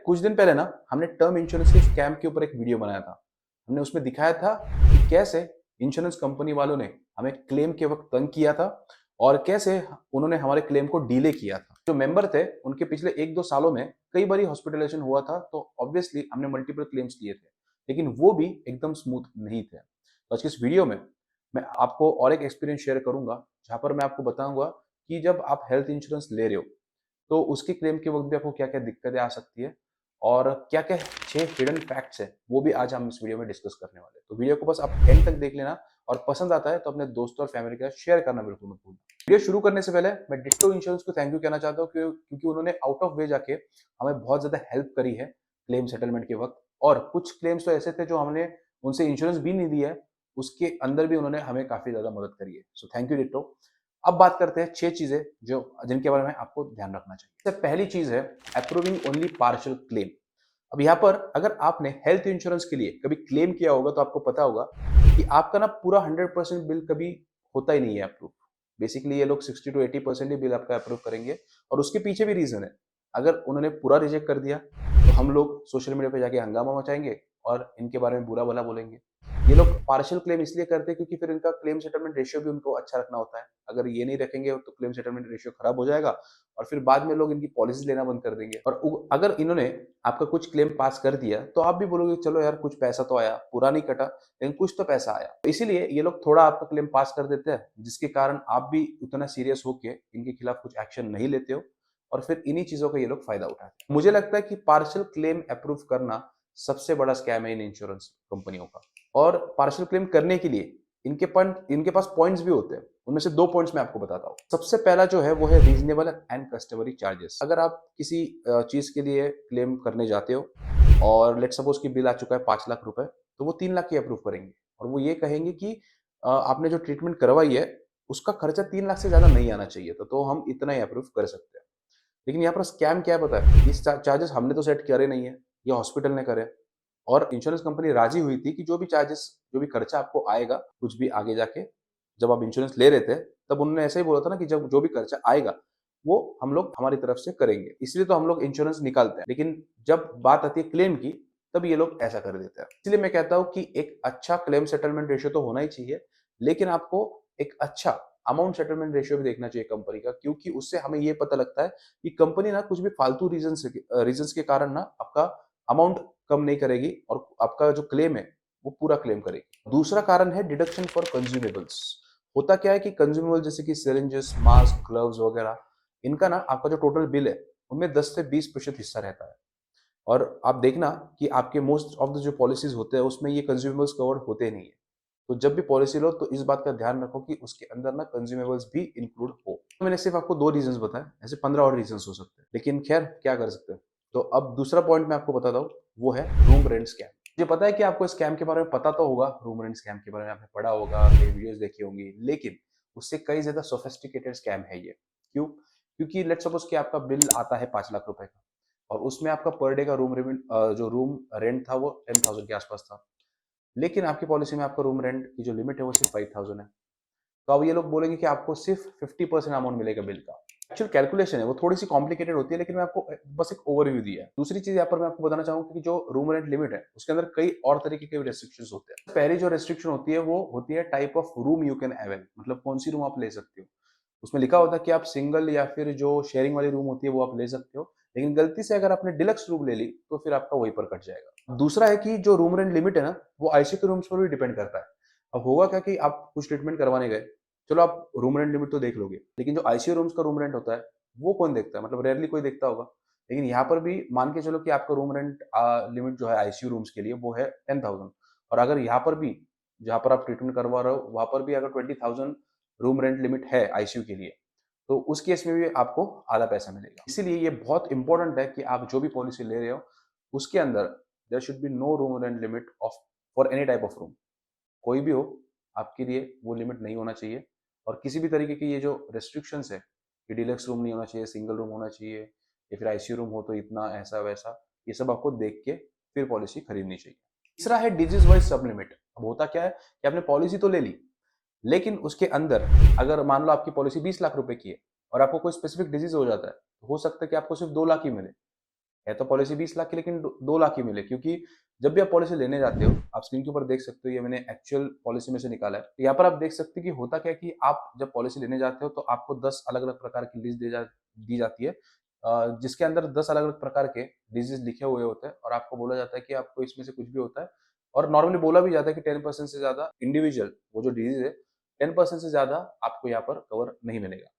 कुछ दिन पहले ना हमने टर्म इंश्योरेंस के स्कैम के ऊपर एक वीडियो बनाया था। हमने उसमें दिखाया था कि कैसे इंश्योरेंस कंपनी वालों ने हमें क्लेम के वक्त तंग किया था और कैसे उन्होंने हमारे क्लेम को डिले किया था। जो मेंबर थे उनके पिछले 1-2 सालों में कई बारी हॉस्पिटलाइजेशन हुआ था, तो ऑब्वियसली हमने मल्टीपल क्लेम्स किए थे, लेकिन वो भी एकदम स्मूथ नहीं थे। तो आज की इस वीडियो में मैं आपको और एक एक्सपीरियंस शेयर करूंगा, जहां पर मैं आपको बताऊंगा कि जब आप हेल्थ इंश्योरेंस ले रहे हो तो उसकी क्लेम के वक्त भी आपको क्या-क्या दिक्कतें आ सकती है और क्या-क्या 6 हिडन फैक्ट्स हैं, वो भी आज हम इस वीडियो में डिस्कस करने वाले हैं। तो वीडियो को बस आप एंड तक देख लेना और पसंद आता है तो अपने दोस्तों और फैमिली के साथ शेयर करना बिल्कुल मत भूलना। वीडियो शुरू करने से पहले मैं डिट्टो इंश्योरेंस को थैंक यू कहना चाहता हूँ क्योंकि उन्होंने आउट ऑफ वे जाके हमें बहुत ज़्यादा हेल्प करी है क्लेम सेटलमेंट के वक्त, और कुछ क्लेम्स तो ऐसे थे जो हमने उनसे इंश्योरेंस भी नहीं लिया है, उसके अंदर भी उन्होंने हमें काफ़ी ज़्यादा मदद करी है। So thank you ditto. अब बात करते हैं 6 चीजें जो जिनके बारे में आपको ध्यान रखना चाहिए। सबसे पहली चीज है अप्रूविंग ओनली पार्शियल क्लेम। अब यहाँ पर अगर आपने हेल्थ इंश्योरेंस के लिए कभी क्लेम किया होगा तो आपको पता होगा कि आपका ना पूरा 100% बिल कभी होता ही नहीं है अप्रूव। बेसिकली ये लोग 60 to 80% ही बिल आपका अप्रूव करेंगे, और उसके पीछे भी रीजन है। अगर उन्होंने पूरा रिजेक्ट कर दिया तो हम लोग सोशल मीडिया पे जाके हंगामा मचाएंगे और इनके बारे में बुरा भला बोलेंगे। ये लोग पार्शियल क्लेम इसलिए करते हैं क्योंकि फिर इनका क्लेम सेटलमेंट रेशियो भी उनको अच्छा रखना होता है। अगर ये नहीं रखेंगे तो क्लेम सेटलमेंट रेशियो खराब हो जाएगा और फिर बाद में लोग इनकी पॉलिसी लेना बंद कर देंगे। और अगर इन्होंने आपका कुछ क्लेम पास कर दिया तो आप भी बोलोगे चलो यार कुछ पैसा तो आया, पूरा नहीं कटा लेकिन कुछ तो पैसा आया। तो इसीलिए ये लोग थोड़ा आपका क्लेम पास कर देते हैं, जिसके कारण आप भी उतना सीरियस होके इनके खिलाफ कुछ एक्शन नहीं लेते हो और फिर इन्हीं चीजों का ये लोग फायदा उठाते हैं। मुझे लगता है कि पार्शियल क्लेम अप्रूव करना सबसे बड़ा स्कैम है इन इंश्योरेंस कंपनियों का। और पार्शियल क्लेम करने के लिए इनके पास पॉइंट्स भी होते हैं। उनमें से 2 पॉइंट्स मैं आपको बताता हूँ। सबसे पहला जो है वो है रीजनेबल एंड कस्टमरी चार्जेस। अगर आप किसी चीज के लिए क्लेम करने जाते हो और लेट सपोज कि बिल आ चुका है 5 लाख रुपए, तो वो 3 लाख की अप्रूव करेंगे और वो ये कहेंगे कि आपने जो ट्रीटमेंट करवाई है उसका खर्चा 3 लाख से ज्यादा नहीं आना चाहिए था, तो हम इतना ही अप्रूव कर सकते हैं। लेकिन यहाँ पर स्कैम क्या है पता है? ये चार्जेस हमने तो सेट करे नहीं है, ये हॉस्पिटल ने करे। और इंश्योरेंस कंपनी राजी हुई थी कि जो भी चार्जेस, जो भी खर्चा आपको आएगा कुछ भी आगे जाके, जब आप इंश्योरेंस ले रहे थे तब उन्होंने ऐसा ही बोला था ना कि जब जो भी खर्चा आएगा वो हम लोग हमारी तरफ से करेंगे, इसलिए तो हम लोग इंश्योरेंस निकालते हैं। लेकिन जब बात आती है क्लेम की तब ये लोग ऐसा कर देते हैं। इसलिए मैं कहता हूँ कि एक अच्छा क्लेम सेटलमेंट रेशियो तो होना ही चाहिए, लेकिन आपको एक अच्छा अमाउंट सेटलमेंट रेशियो भी देखना चाहिए कंपनी का, क्योंकि उससे हमें ये पता लगता है कि कंपनी ना कुछ भी फालतू रीजंस के कारण ना आपका अमाउंट कम नहीं करेगी और आपका जो क्लेम है वो पूरा क्लेम करेगी। दूसरा कारण है डिडक्शन फॉर कंज्यूमेबल्स। होता क्या है कि कंज्यूमेबल जैसे कि सिरिंजेस, मास्क, ग्लव्स वगैरह, इनका ना आपका जो टोटल बिल है उनमें 10 से 20% हिस्सा रहता है। और आप देखना कि आपके मोस्ट ऑफ द जो पॉलिसीज होते हैं उसमें ये कंज्यूमेबल्स कवर होते नहीं है। तो जब भी पॉलिसी लो तो इस बात का ध्यान रखो कि उसके अंदर ना कंज्यूमेबल्स भी इंक्लूड हो। तो मैंने सिर्फ आपको 2 रीजंस बताए, ऐसे 15 और रीजंस हो सकते हैं, लेकिन खैर क्या कर सकते हैं। तो अब दूसरा पॉइंट मैं आपको बताता हूँ, वो है रूम रेंट स्कैम। मुझे पता है कि आपको इस स्कैम के बारे में पता तो होगा, रूम रेंट स्कैम के बारे में आपने पढ़ा होगा, कई वीडियोस देखी होंगी, लेकिन उससे कई ज्यादा सोफिस्टिकेटेड स्कैम है ये। क्यों? क्योंकि लेट्स सपोज कि आपका बिल आता है 5 लाख रुपए का और उसमें आपका पर डे का जो रूम रेंट था वो 10,000 के आसपास था, लेकिन आपकी पॉलिसी में आपका रूम रेंट की जो लिमिट है वो सिर्फ 5,000 है। तो अब ये लोग बोलेंगे कि आपको सिर्फ 50% अमाउंट मिलेगा बिल का। एक्चुअल कैलकुलेशन है वो थोड़ी सी कॉम्प्लिकेटेड होती है, लेकिन मैं आपको बस एक ओवरव्यू दिया है। दूसरी चीज यहाँ पर मैं आपको बताना चाहूंगा कि जो रूम रेंट लिमिट है उसके अंदर कई और तरीके के रेस्ट्रिक्शंस होते हैं। पहली जो रेस्ट्रिक्शन होती है वो होती है type of room you can avail, मतलब कौन सी रूम आप ले सकते हो। उसमें लिखा होता है कि आप सिंगल या फिर जो शेयरिंग वाली रूम होती है वो आप ले सकते हो, लेकिन गलती से अगर आपने डिलक्स रूम ले ली तो फिर आपका वहीं पर कट जाएगा। दूसरा है कि जो रूम रेंट लिमिट है ना वो आईसीयू के रूम्स पर भी डिपेंड करता है। अब होगा क्या कि आप कुछ ट्रीटमेंट करवाने गए, चलो आप रूम रेंट लिमिट तो देख लोगे, लेकिन जो आईसीयू रूम्स का रूम रेंट होता है वो कौन देखता है, मतलब रेयरली कोई देखता होगा। लेकिन यहाँ पर भी मान के चलो कि आपका रूम रेंट लिमिट जो है आईसीयू रूम्स के लिए वो है 10,000, और अगर यहाँ पर भी जहाँ पर आप ट्रीटमेंट करवा रहे हो वहां पर भी अगर 20,000 रूम रेंट लिमिट है आईसीयू के लिए, तो उस केस में भी आपको आधा पैसा मिलेगा। इसीलिए ये बहुत इंपॉर्टेंट है कि आप जो भी पॉलिसी ले रहे हो उसके अंदर there should be no room rent limit of for any type of room. कोई भी हो, आपके लिए वो लिमिट नहीं होना चाहिए। और किसी भी तरीके की ये जो रेस्ट्रिक्शंस है कि डिलक्स रूम नहीं होना चाहिए, सिंगल रूम होना चाहिए या फिर आईसीयू रूम हो तो इतना ऐसा वैसा, ये सब आपको देख के फिर पॉलिसी खरीदनी चाहिए। तीसरा है डिजीज वाइज सब लिमिट। अब होता क्या है कि आपने पॉलिसी तो ले ली, लेकिन उसके अंदर अगर मान लो आपकी पॉलिसी 20 लाख रुपए की है और आपको कोई स्पेसिफिक डिजीज हो जाता है, तो हो सकता है कि आपको सिर्फ 2 लाख ही मिले। है तो पॉलिसी 20 लाख की, लेकिन 2 लाख ही मिले, क्योंकि जब भी आप पॉलिसी लेने जाते हो, आप स्क्रीन के ऊपर देख सकते हो, ये मैंने एक्चुअल पॉलिसी में से निकाला है। तो यहाँ पर आप देख सकते हैं कि होता क्या है कि आप जब पॉलिसी लेने जाते हो तो आपको 10 अलग-अलग प्रकार की लिस्ट दी जाती है, जिसके अंदर 10 अलग-अलग प्रकार के डिजीज़ लिखे हुए होते हैं और आपको बोला जाता है कि आपको इसमें से कुछ भी होता है, और नॉर्मली बोला भी जाता है कि 10% से ज़्यादा इंडिविजुअल वो जो डिजीज़ है, 10% से ज़्यादा आपको यहाँ पर कवर नहीं मिलेगा।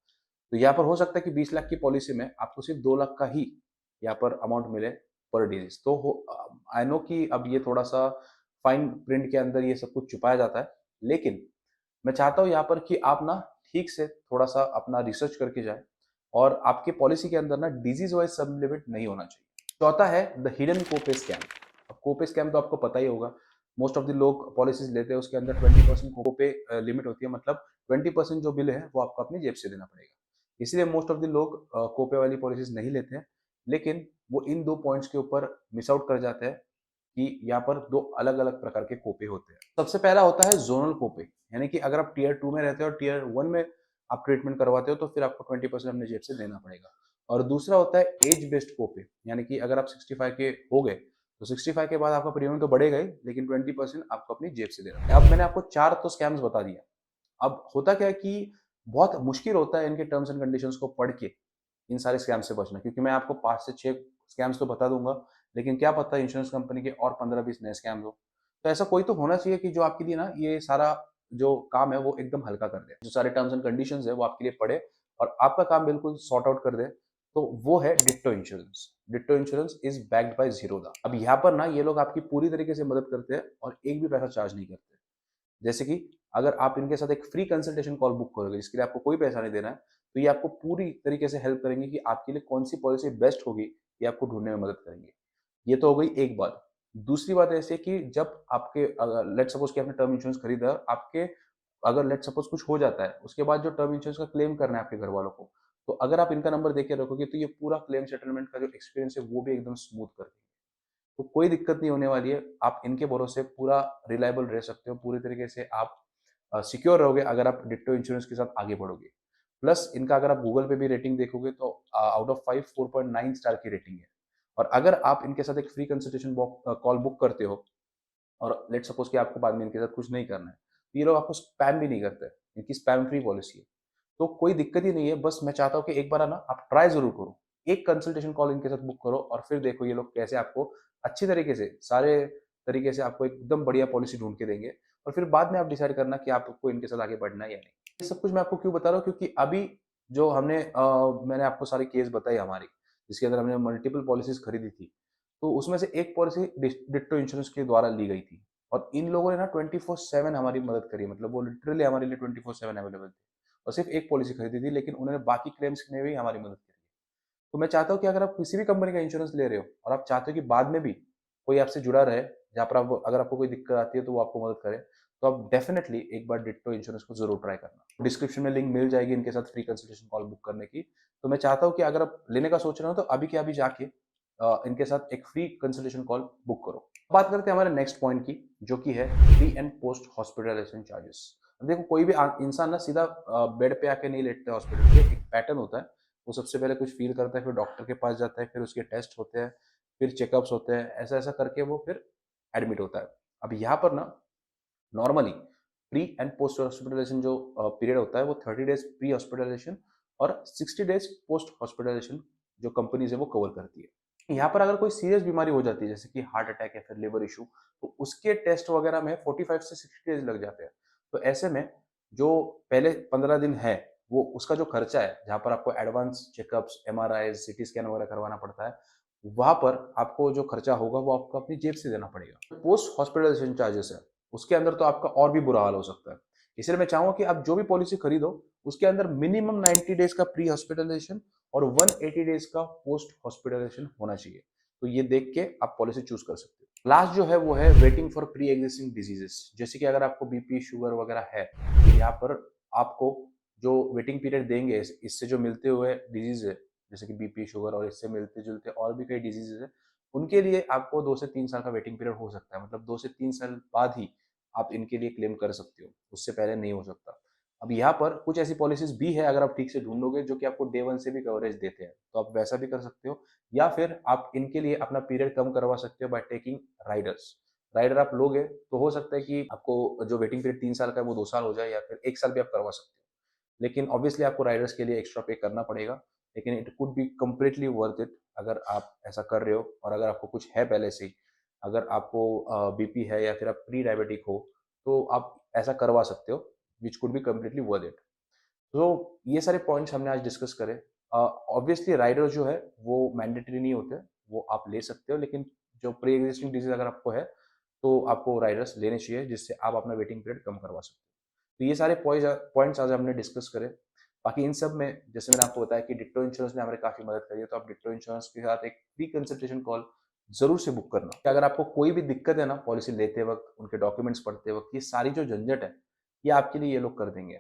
तो यहाँ पर हो सकता है कि 20 लाख की पॉलिसी में आपको सिर्फ 2 लाख का ही यहाँ पर अमाउंट मिले पर डिजीज। तो आई नो कि अब ये थोड़ा सा फाइन प्रिंट के अंदर ये सब कुछ छुपाया जाता है, लेकिन मैं चाहता हूँ यहाँ पर कि आप ना ठीक से थोड़ा सा अपना रिसर्च करके जाए, और आपके पॉलिसी के अंदर ना डिजीज वाइज सब लिमिट नहीं होना चाहिए। चौथा है द हिडन कोपे स्कैम। अब कोपे स्कैम तो आपको पता ही होगा, मोस्ट ऑफ द लोग पॉलिसीज लेते हैं, उसके अंदर 20% कोपे लिमिट होती है, मतलब 20% जो बिल है वो आपको अपनी जेब से देना पड़ेगा। इसलिए मोस्ट ऑफ द लोग कोपे वाली पॉलिसीज नहीं लेते हैं, लेकिन वो इन 2 पॉइंट्स के ऊपर मिस आउट कर जाते हैं कि यहाँ पर 2 अलग-अलग प्रकार के कोपे होते हैं। सबसे पहला होता है ज़ोनल कोपे, यानी कि अगर आप टियर 2 में रहते हो और टियर 1 में आप ट्रीटमेंट करवाते हो तो फिर आपको 20% अपनी जेब से देना पड़ेगा। और दूसरा होता है एज बेस्ड कोपे, यानी कि अगर आप 65 के हो गए तो 65 के बाद आपका प्रीमियम तो बढ़ेगा ही, लेकिन 20% आपको अपनी जेब से देना है। अब मैंने आपको 4 तो स्कैम्स बता दिया। अब होता क्या है कि बहुत मुश्किल होता है इनके टर्म्स एंड कंडीशंस को पढ़ के इन सारे स्कैम से बचना, क्योंकि मैं आपको 5 से 6 स्कैम्स तो बता दूंगा, लेकिन क्या पता इंश्योरेंस कंपनी के और 15-20 नए स्कैम्स हो। तो ऐसा कोई तो होना चाहिए कि जो आपके लिए ना ये सारा जो काम है वो एकदम हल्का कर दे, जो सारे टर्म्स एंड कंडीशंस है वो आपके लिए पढ़े और आपका काम बिल्कुल सॉर्ट आउट कर दे। तो वो है ditto insurance. Ditto insurance is backed by Zerodha. अब यहाँ पर ना ये लोग आपकी पूरी तरीके से मदद करते हैं और एक भी पैसा चार्ज नहीं करते। जैसे कि अगर आप इनके साथ एक फ्री कंसल्टेशन कॉल बुक करोगे, जिसके लिए आपको कोई पैसा नहीं देना है, तो ये आपको पूरी तरीके से हेल्प करेंगे कि आपके लिए कौन सी पॉलिसी बेस्ट होगी, ये आपको ढूंढने में मदद करेंगे। ये तो हो गई एक बात। दूसरी बात ऐसी है कि जब आपके लेट सपोज कि आपने टर्म इंश्योरेंस खरीदा है, आपके अगर लेट सपोज कुछ हो जाता है, उसके बाद जो टर्म इंश्योरेंस का क्लेम करना है आपके घर वालों को, तो अगर आप इनका नंबर देके रखोगे तो ये पूरा क्लेम सेटलमेंट का जो एक्सपीरियंस है वो भी एकदम स्मूथ कर देंगे। तो कोई दिक्कत नहीं होने वाली है। आप इनके भरोसे पूरा रिलायबल रह सकते हो, पूरी तरीके से आप सिक्योर रहोगे अगर आप डिट्टो इंश्योरेंस के साथ आगे बढ़ोगे। प्लस इनका अगर आप गूगल पे भी रेटिंग देखोगे तो आउट ऑफ 5 4.9 स्टार की रेटिंग है। और अगर आप इनके साथ एक फ्री कंसल्टेशन कॉल बुक करते हो और लेट सपोज कि आपको बाद में इनके साथ कुछ नहीं करना है, तो ये लोग आपको स्पैम भी नहीं करते। इनकी स्पैम फ्री पॉलिसी है। तो कोई दिक्कत ही नहीं है, बस मैं चाहता हूँ कि एक बार ना आप ट्राई ज़रूर करो। एक कंसल्टेशन कॉल इनके साथ बुक करो और फिर देखो ये लोग कैसे आपको अच्छी तरीके से, सारे तरीके से आपको एकदम बढ़िया पॉलिसी ढूँढ के देंगे, और फिर बाद में आप डिसाइड करना कि आपको इनके साथ आगे बढ़ना है या नहीं। ये सब कुछ मैं आपको क्यों बता रहा हूँ, क्योंकि अभी जो मैंने आपको सारी केस बताई हमारी, जिसके अंदर हमने मल्टीपल पॉलिसीज़ खरीदी थी। तो उसमें से एक पॉलिसी डिट्टो इंश्योरेंस के द्वारा ली गई थी, और इन लोगों ने ना 24/7 हमारी मदद करी, मतलब वो लिटरली हमारे लिए 24/7 अवेलेबल थे। और सिर्फ एक पॉलिसी खरीदी थी, लेकिन उन्होंने बाकी क्लेम्स में भी हमारी मदद करी। तो मैं चाहता हूँ कि अगर आप किसी भी कंपनी का इंश्योरेंस ले रहे हो और आप चाहते हो कि बाद में भी कोई आपसे जुड़ा रहे, जहाँ पर आप अगर आपको कोई दिक्कत आती है तो वो आपको मदद करे, तो आप डेफिनेटली एक बार डिट्टो इंश्योरेंस को जरूर ट्राई करना। डिस्क्रिप्शन में लिंक मिल जाएगी इनके साथ फ्री कंसल्टेशन कॉल बुक करने की। तो मैं चाहता हूँ कि अगर आप लेने का सोच रहे हो तो अभी के अभी जाके इनके साथ एक फ्री कंसल्टेशन कॉल बुक करो। बात करते हैं हमारे नेक्स्ट पॉइंट की, जो कि है pre and post hospitalization charges. देखो कोई भी इंसान ना सीधा बेड पे आके नहीं लेटता है हॉस्पिटल पे, एक पैटर्न होता है। वो सबसे पहले कुछ फील करता है, फिर डॉक्टर के पास जाता है, फिर उसके टेस्ट होते हैं, फिर चेकअप्स होते हैं, ऐसा ऐसा करके वो फिर एडमिट होता है। अब यहाँ पर ना normally pre and post hospitalization जो पीरियड होता है वो 30 डेज प्री हॉस्पिटलाइजेशन और 60 डेज पोस्ट हॉस्पिटलाइजेशन जो कंपनीज है वो कवर करती है। यहाँ पर अगर कोई सीरियस बीमारी हो जाती है, जैसे कि हार्ट अटैक या फिर लिवर इशू, तो उसके टेस्ट वगैरह में 45 से 60 डेज लग जाते हैं। तो ऐसे में जो पहले 15 दिन है, वो उसका जो खर्चा है, जहाँ पर आपको advance checkups, MRI, CT scan वगैरह करवाना पड़ता है, वहां पर आपको जो खर्चा होगा वो आपको अपनी जेब से देना पड़ेगा। पोस्ट हॉस्पिटलाइजेशन चार्जेस है, उसके अंदर तो आपका और भी बुरा हाल हो सकता है। इसलिए मैं चाहूंगा कि आप जो भी पॉलिसी खरीदो, उसके अंदर मिनिमम 90 डेज का प्री हॉस्पिटलाइजेशन और 180 डेज का पोस्ट हॉस्पिटलाइजेशन होना चाहिए। तो ये देख के आप पॉलिसी चूज कर सकते हो। लास्ट जो है वो है waiting for pre existing diseases. जैसे कि अगर आपको बीपी, शुगर वगैरह है, तो यहाँ पर आपको जो वेटिंग पीरियड देंगे, इससे जो मिलते हुए डिजीज है, जैसे कि बीपी, शुगर और इससे मिलते जुलते और भी कई डिजीजेज है, उनके लिए आपको 2 से 3 साल का वेटिंग पीरियड हो सकता है। मतलब 2 से 3 साल बाद ही आप इनके लिए क्लेम कर सकते हो, उससे पहले नहीं हो सकता। अब यहाँ पर कुछ ऐसी पॉलिसीज भी है, अगर आप ठीक से ढूंढोगे, जो कि आपको डे वन से भी कवरेज देते हैं, तो आप वैसा भी कर सकते हो। या फिर आप इनके लिए अपना पीरियड कम करवा सकते हो बाय टेकिंग राइडर्स। राइडर आप लोगे तो हो सकता है कि आपको जो वेटिंग पीरियड 3 साल का है वो 2 साल हो जाए, या फिर 1 साल भी आप करवा सकते हो। लेकिन ऑब्वियसली आपको राइडर्स के लिए एक्स्ट्रा पे करना पड़ेगा, लेकिन it could be completely worth it अगर आप ऐसा कर रहे हो। और अगर आपको कुछ है पहले से ही, अगर आपको बीपी है या फिर आप प्री डायबिटिक हो, तो आप ऐसा करवा सकते हो, which could be completely worth it. तो ये सारे पॉइंट्स हमने आज डिस्कस करे। ऑब्वियसली राइडर जो है वो मैंडेटरी नहीं होते, वो आप ले सकते हो, लेकिन जो प्री एग्जिस्टिंग डिजीज अगर आपको है तो आपको राइडर्स लेने चाहिए, जिससे आप अपना वेटिंग पीरियड कम करवा सकते हो। तो ये सारे पॉइंट्स आज हमने डिस्कस करे। बाकी इन सब में जैसे मैंने आपको बताया कि डिट्टो इंश्योरेंस ने हमारे काफ़ी मदद करी है, तो आप डिट्टो इंश्योरेंस के साथ एक फ्री कंसल्टेशन कॉल जरूर से बुक करना। कि अगर आपको कोई भी दिक्कत है ना पॉलिसी लेते वक्त, उनके डॉक्यूमेंट्स पढ़ते वक्त, ये सारी जो झंझट है ये आपके लिए ये लोग कर देंगे।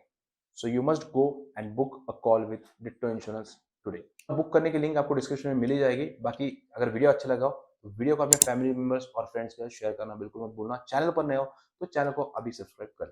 So you must go and book a call with ditto insurance today. Book करने की लिंक आपको डिस्क्रिप्शन में मिल ही जाएगी। बाकी अगर वीडियो अच्छा लगा हो तो वीडियो को अपने फैमिली मेंबर्स और फ्रेंड्स के साथ शेयर करना बिल्कुल मत भूलना। चैनल पर नए हो तो चैनल को अभी सब्सक्राइब कर लें।